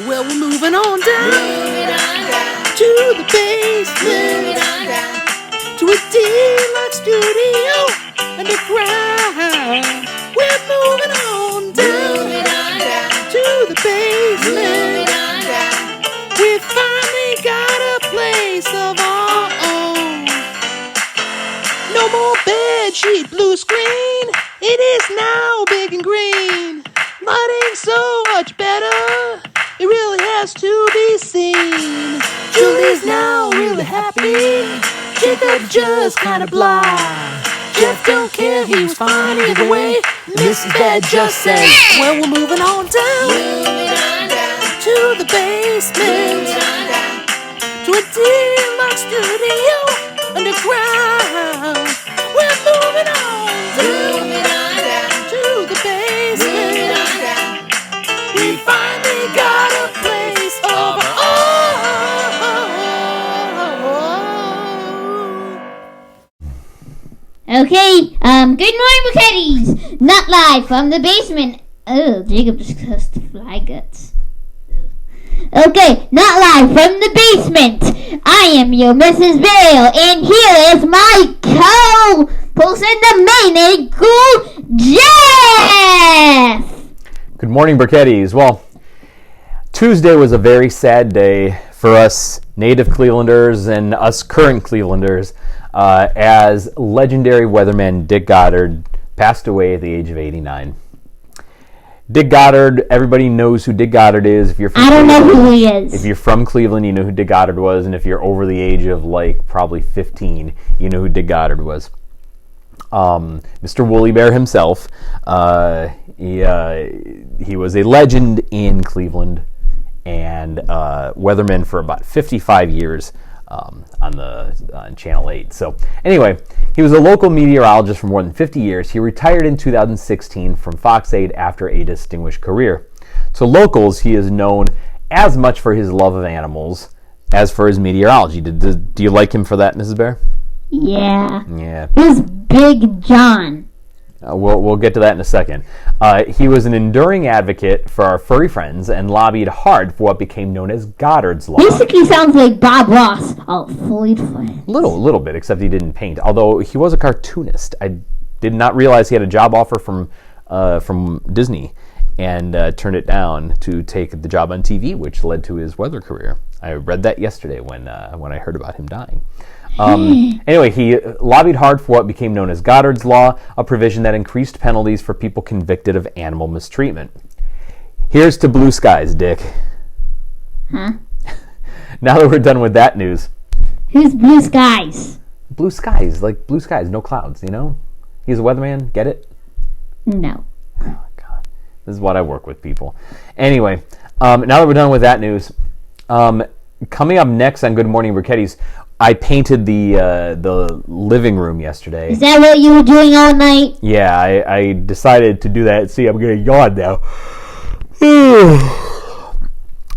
Well, we're moving on down, to the basement, to a deluxe studio underground. We're moving on down, to the basement. We finally got a place of our own. No more bedsheet blue screen. It is now big and green. Lighting so much better. It really has to be seen. Julie's now really happy. Jacob just kind of blah. Jeff don't care, he was fine either way. Mrs. Dad just says, well, we're moving on down, to the basement, to a deluxe studio underground. We're moving on down, to the basement. We finally got a place of our own. Okay, good morning, Buchettis. Not live from the basement. Oh, Jacob just cussed fly guts. Okay, not live from the basement. I am your Mrs. Bale, and here is my co-host in the main eagle, Jeff. Good morning, Burkettis. Well, Tuesday was a very sad day for us native Clevelanders and us current Clevelanders as legendary weatherman Dick Goddard passed away at the age of 89. Dick Goddard, everybody knows who Dick Goddard is. If you're from I don't know who he is. If you're from Cleveland, you know who Dick Goddard was, and if you're over the age of probably 15, you know who Dick Goddard was. Mr. Woolly Bear himself. He was a legend in Cleveland and weatherman for about 55 years on Channel 8. So anyway, he was a local meteorologist for more than 50 years. He retired in 2016 from Fox 8 after a distinguished career. To locals, he is known as much for his love of animals as for his meteorology. Do you like him for that, Mrs. Bear? Yeah. Yeah. Who's Big John? We'll get to that in a second. He was an enduring advocate for our furry friends and lobbied hard for what became known as Goddard's Law. Basically sounds like Bob Ross. Oh, fully friends. Little bit, except he didn't paint. Although he was a cartoonist. I did not realize he had a job offer from Disney and turned it down to take the job on TV, which led to his weather career. I read that yesterday when I heard about him dying. Anyway, he lobbied hard for what became known as Goddard's Law, a provision that increased penalties for people convicted of animal mistreatment. Here's to blue skies, Dick. Huh? Now that we're done with that news. Who's Blue Skies? Blue skies, like blue skies, no clouds, you know? He's a weatherman, get it? No. Oh, my God. This is what I work with, people. Anyway, now that we're done with that news, coming up next on Good Morning Burkettis, I painted the living room yesterday. Is that what you were doing all night? Yeah, I decided to do that. See, I'm going to yawn now.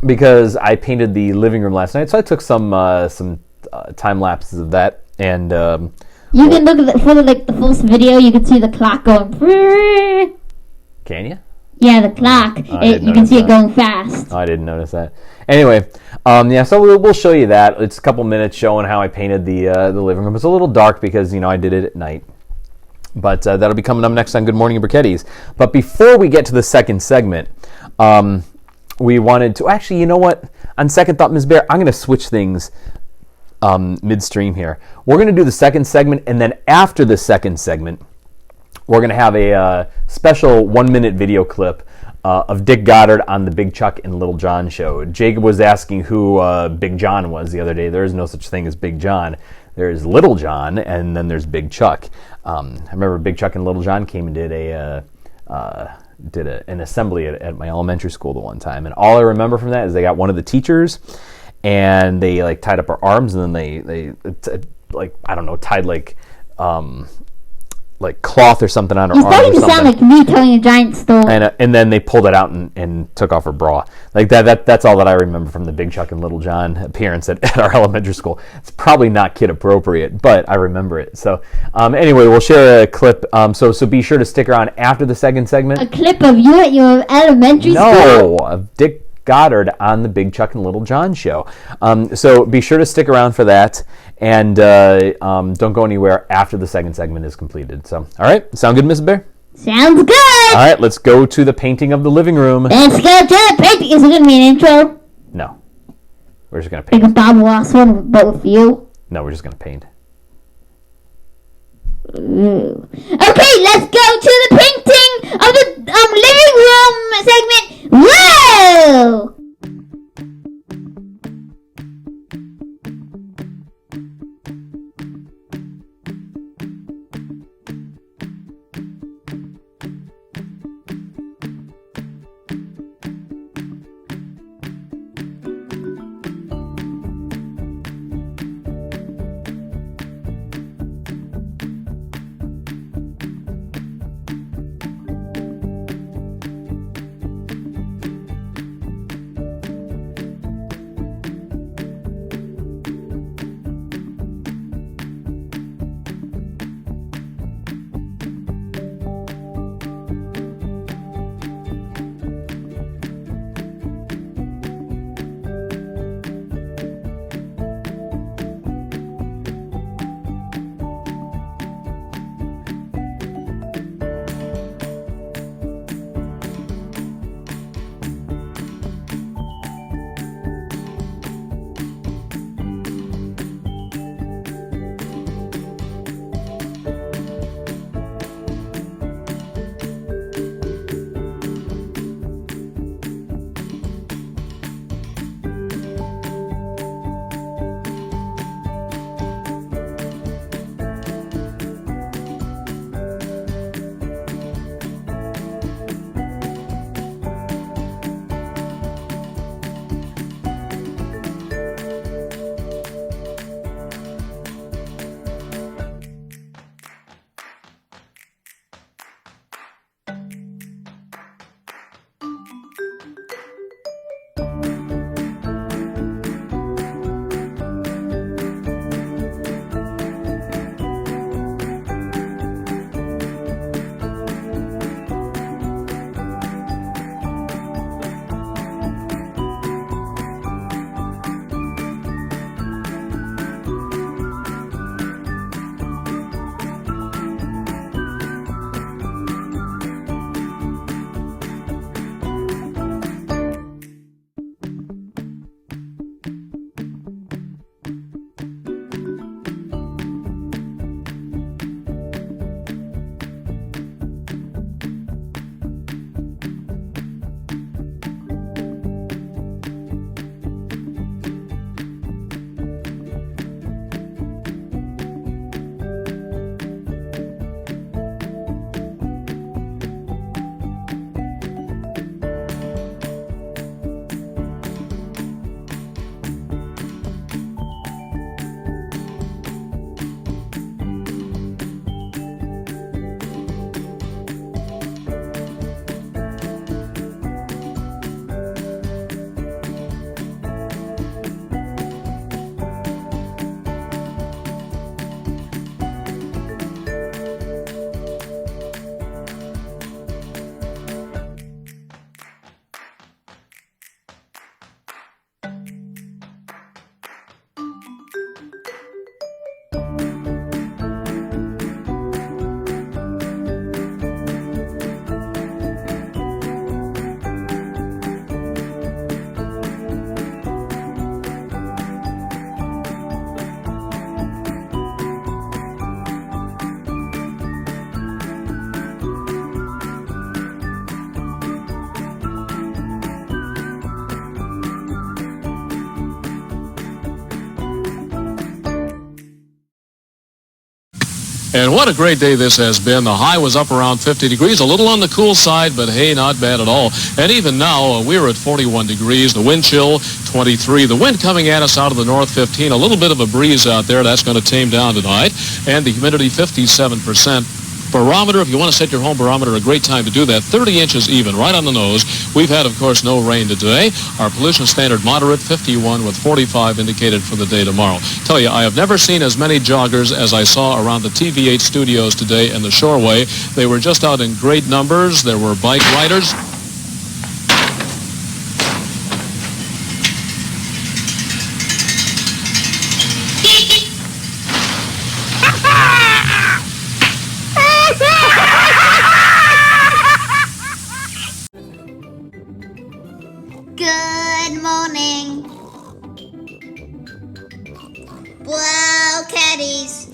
Because I painted the living room last night, so I took some time lapses of that. And you can look at for the full video. You can see the clock going. Can you? Yeah, the clock. You can see it going fast. Oh, I didn't notice that. Anyway, so we'll show you that. It's a couple minutes showing how I painted the living room. It's a little dark because I did it at night, but that'll be coming up next on Good Morning Burkettis. But before we get to the second segment, we wanted to actually, you know what? On second thought, Ms. Bear, I'm going to switch things midstream here. We're going to do the second segment, and then after the second segment, we're going to have a special 1-minute video clip of Dick Goddard on the Big Chuck and Little John show. Jacob was asking who Big John was the other day. There is no such thing as Big John. There's Little John, and then there's Big Chuck. I remember Big Chuck and Little John came and did an assembly at my elementary school the one time, and all I remember from that is they got one of the teachers, and they tied up her arms, and then they tied cloth or something on her arm. You're starting to sound like me telling a giant story. And then they pulled it out and took off her bra. Like that's all that I remember from the Big Chuck and Little John appearance at our elementary school. It's probably not kid appropriate, but I remember it. So anyway, we'll share a clip. So be sure to stick around after the second segment. A clip of you at your elementary school? No, of Dick Goddard on the Big Chuck and Little John show. So be sure to stick around for that, and don't go anywhere after the second segment is completed. So, all right, sound good, Mrs. Bear? Sounds good. All right, let's go to the painting of the living room. Let's go to the painting. Is it going to be an intro? No. We're just going to paint. Like a Bob Ross one, but with you? No, we're just going to paint. Ooh. Okay, let's go to the painting of the living room segment. Whoa! And what a great day this has been. The high was up around 50 degrees, a little on the cool side, but hey, not bad at all. And even now, we're at 41 degrees. The wind chill, 23. The wind coming at us out of the north, 15. A little bit of a breeze out there. That's going to tame down tonight. And the humidity, 57%. Barometer, if you want to set your home barometer, a great time to do that. 30 inches even, right on the nose. We've had, of course, no rain today. Our pollution standard moderate, 51, with 45 indicated for the day tomorrow. Tell you, I have never seen as many joggers as I saw around the TV8 studios today and the Shoreway. They were just out in great numbers. There were bike riders. Good morning. Well, caddies,